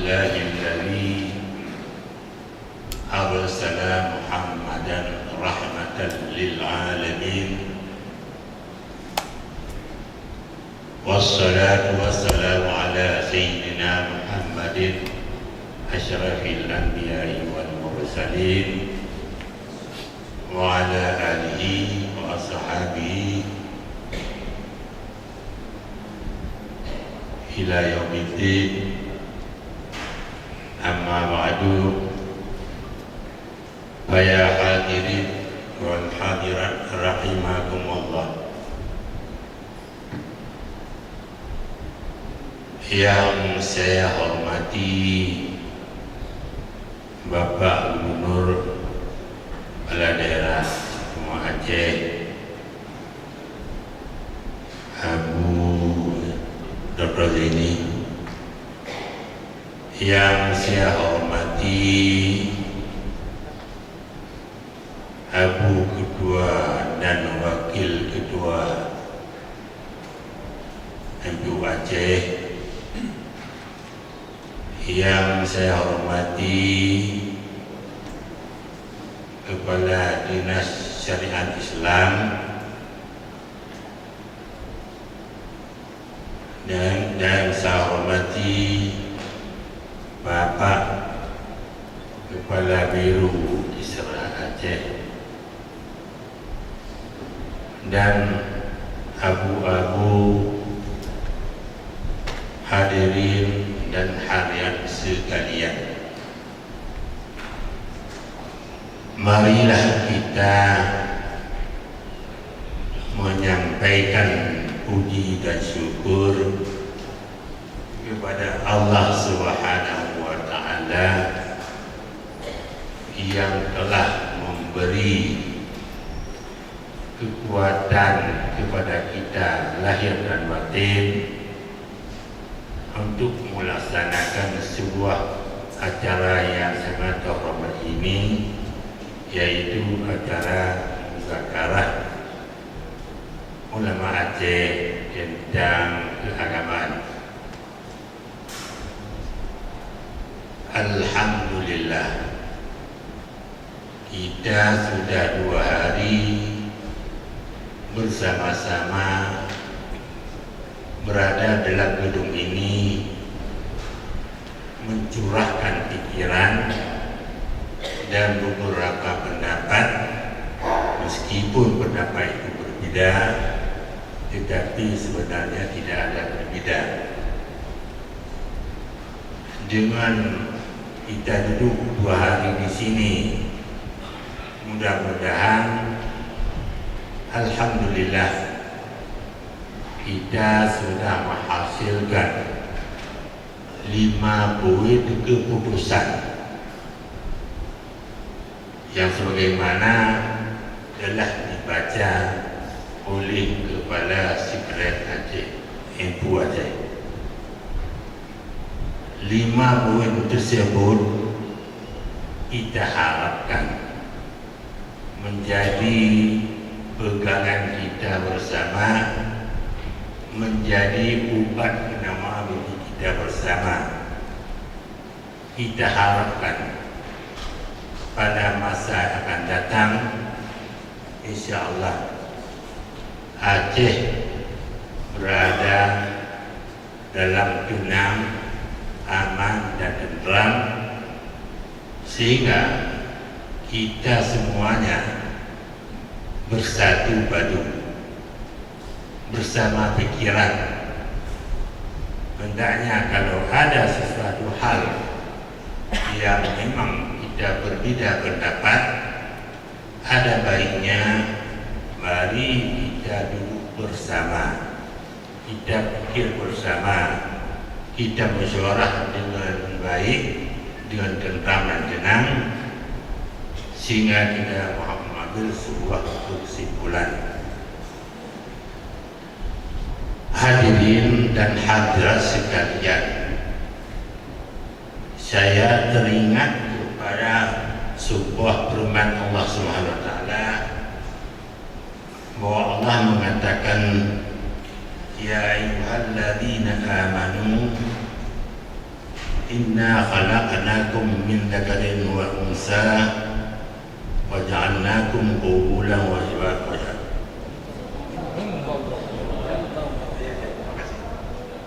لله الذي أرسل محمدا رحمة للعالمين والصلاة والسلام على سيدنا محمد أشرف الأنبياء والمرسلين وعلى آله وأصحابه إلى يوم الدين. أما بعد، فيا حاضرين والحاضرات رحمكم الله. Yang saya hormati Bapak Gubernur Kepala Daerah Semua Aceh, Abu Dr. Zaini. Yang saya hormati Abu Ketua dan Wakil Ketua MPU Aceh. Yang saya hormati Kepala Dinas Syariat Islam dan saya hormati Bapak Kepala Biro Isra Aceh dan abu-abu hadirin dan hadirat sekalian. Marilah kita menyampaikan puji dan syukur kepada Allah Subhanahu wa Ta'ala yang telah memberi kekuatan kepada kita lahir dan batin untuk melaksanakan sebuah acara yang sangat terhormat ini, yaitu acara muzakarah ulama Aceh tentang keagamaan. Alhamdulillah, kita sudah 2 hari bersama-sama berada dalam gedung ini mencurahkan pikiran dan beberapa pendapat, meskipun pendapat itu berbeda, tetapi sebenarnya tidak ada berbeda. Dengan kita duduk 2 hari di sini, mudah-mudahan alhamdulillah kita sudah menghasilkan 5 poin keputusan yang sebagaimana telah dibaca oleh Kepala Sekretariat Aceh MPU Aceh. 5 poin tersebut kita harapkan menjadi pegangan kita bersama, menjadi ubat penawar bagi kita bersama. Kita harapkan pada masa akan datang, insya-Allah Aceh berada dalam tenang, aman dan tentram, sehingga kita semuanya bersatu padu bersama pikiran. Hendaknya kalau ada sesuatu hal yang memang kita berbeda pendapat, ada baiknya mari kita duduk bersama, kita pikir bersama, kita musyawarah dengan baik, dengan tentram dan tenang, sehingga kita mengambil sebuah kesimpulan. Hadirin dan hadirat sekalian, saya teringat kepada sebuah firman Allah Subhanahu wa Ta'ala, bahwa Allah mengatakan, ya ayyuhalladzina amanu inna khalaqnakum min dzakarin wa unsa wa ja'alnakum qawulan wa shibaba.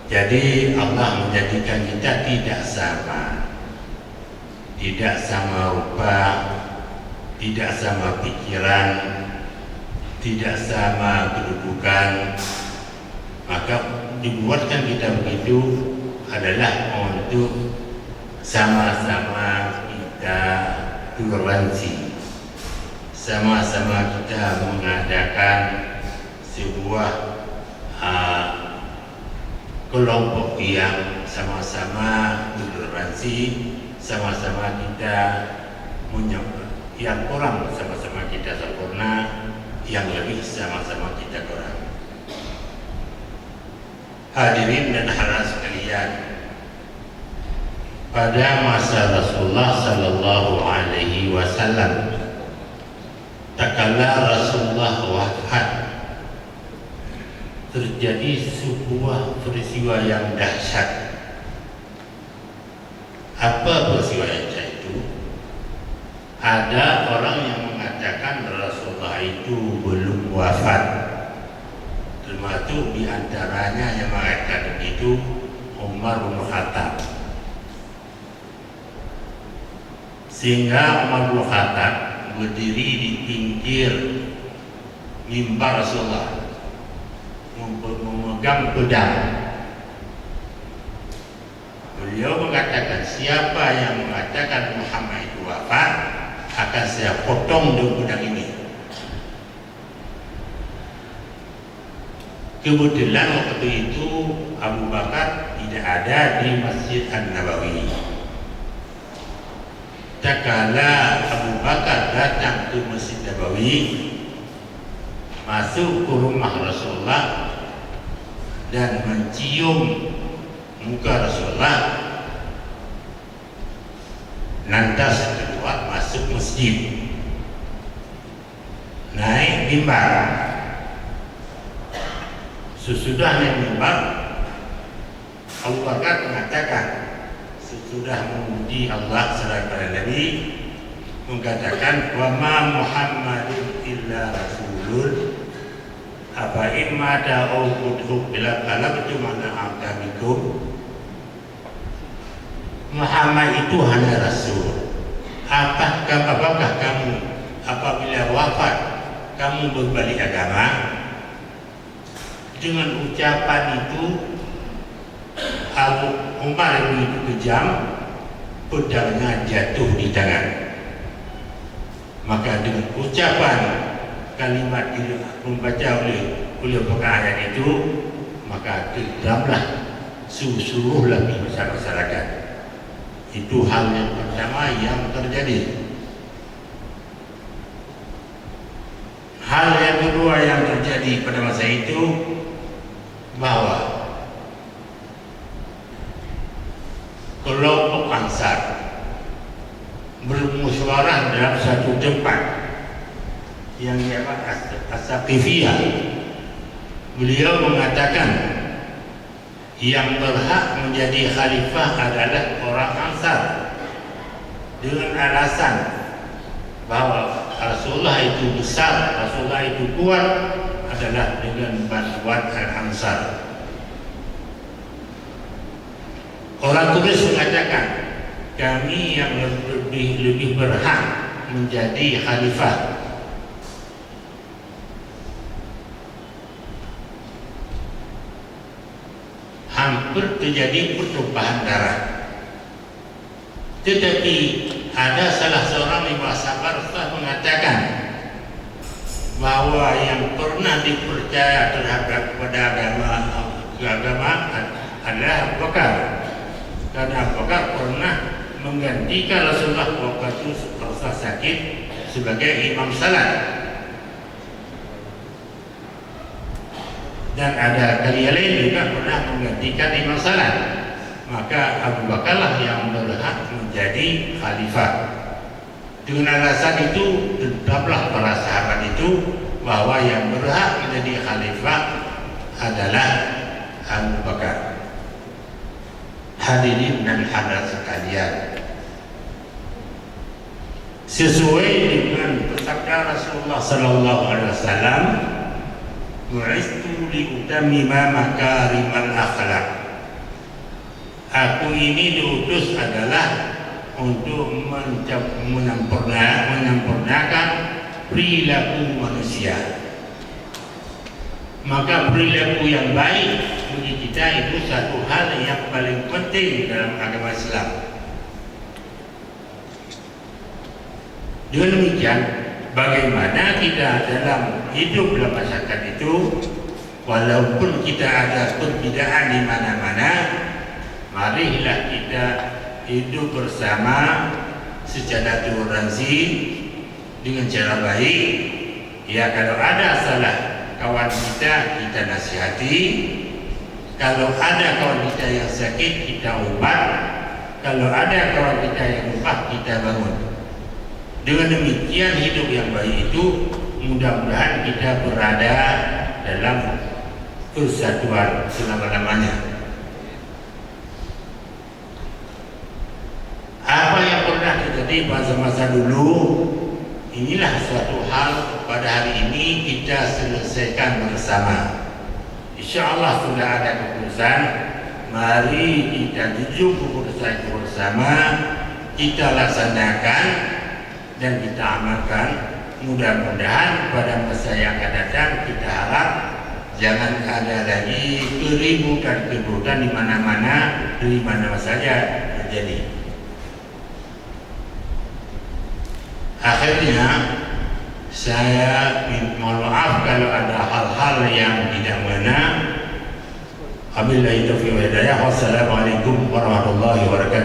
Jadi Allah menjadikan kita tidak sama rupa, tidak sama pikiran, tidak sama kedudukan. Maka dibuatkan kita begitu adalah untuk sama-sama kita toleransi, sama-sama kita mengadakan sebuah kelompok yang sama-sama toleransi, sama-sama kita yang kurang sama-sama kita sempurna, yang lebih sama-sama kita kurang. Hadirin dan hadirat sekalian, pada masa Rasulullah Sallallahu Alaihi Wasallam, tatkala Rasulullah wafat, terjadi sebuah peristiwa yang dahsyat. Apa peristiwa yang dahsyat itu? Ada orang yang mengatakan Rasulullah itu belum wafat, termasuk diantaranya yang mengatakan begitu Umar bin Khattab. Sehingga Umar bin Khattab berdiri di pinggir mimbar Rasulullah, memegang pedang. Beliau mengatakan, siapa yang mengatakan Muhammad itu wafat, akan saya potong dengan pedang ini. Kebetulan waktu itu Abu Bakar tidak ada di Masjid An-Nabawi. Tatkala Abu Bakar datang ke Masjid Nabawi, masuk ke rumah Rasulullah dan mencium muka Rasulullah, lantas keluar masuk masjid, naik mimbar. Sesudah naik mimbar, Abu Bakar mengatakan, sesudah memuji Allah serta Nabi, mengatakan, wa ma Muhammadun illa rasulun apa imma da'u qudhu bila qalabtu mana aqabikum. Muhammad itu hanya rasul. Apakah kamu apabila wafat kamu berbalik agama? Dengan ucapan itu Abu Umar itu kejam, pedangnya jatuh di tangan. Maka dengan ucapan kalimat itu membaca oleh ayat itu, maka dendamlah seluruh lagi masyarakat. Itu hal yang pertama yang terjadi. Hal yang kedua yang terjadi pada masa itu, bahwa kelompok Ansar bermusyawarah dalam satu tempat yang diamat As-Saqifiyah. Beliau mengatakan yang berhak menjadi khalifah adalah orang Ansar, dengan alasan bahwa Rasulullah itu besar, Rasulullah itu kuat adalah dengan bantuan Al-Ansar. Orang Quraisy mengatakan kami yang lebih berhak menjadi khalifah. Hampir terjadi pertumpahan darah. Tetapi ada salah seorang lima sahabat mengatakan bahwa yang pernah dipercaya terhadap kepada agama adalah Abu Bakar. Karena Abu Bakar pernah menggantikan Rasulullah waktu itu Rasulullah sakit sebagai imam salat. Dan ada kali lain juga pernah menggantikan imam salat. Maka Abu Bakarlah yang berhak menjadi khalifah. Dengan alasan itu tetaplah para sahabat itu bahwa yang berhak menjadi khalifah adalah Abu Bakar. hadirin dan hadirat sekalian, sesuai dengan sabda Rasulullah sallallahu alaihi wasallam, "Bu'istu liutammima makarimal akhlaq." Aku ini diutus adalah untuk menyempurnakan perilaku manusia. Maka perilaku yang baik bagi kita itu satu hal yang paling penting dalam agama Islam. Dengan demikian, bagaimana kita dalam hidup dalam masyarakat itu, walaupun kita ada perbedaan di mana-mana, marilah kita hidup bersama secara toleransi dengan cara baik. Ya, kalau ada salah kawan kita, kita nasihati. Kalau ada kawan kita yang sakit, kita obat. Kalau ada kawan kita yang lupa, kita bangun. Dengan demikian hidup yang baik itu mudah-mudahan kita berada dalam kesatuan selama-lamanya. Apa yang pernah terjadi pada masa dulu, inilah suatu hal pada hari ini kita selesaikan bersama. Insya Allah sudah ada keputusan. Mari kita jujur keputusan itu bersama, kita laksanakan dan kita amalkan. Mudah-mudahan pada masa yang akan datang kita harap jangan ada lagi keributan-keributan di mana-mana, di mana saja terjadi. Akhirnya saya mohon maaf kalau ada hal-hal yang tidak benar. Wabillahi taufiq wal hidayah. Wassalamualaikum warahmatullahi wabarakatuh.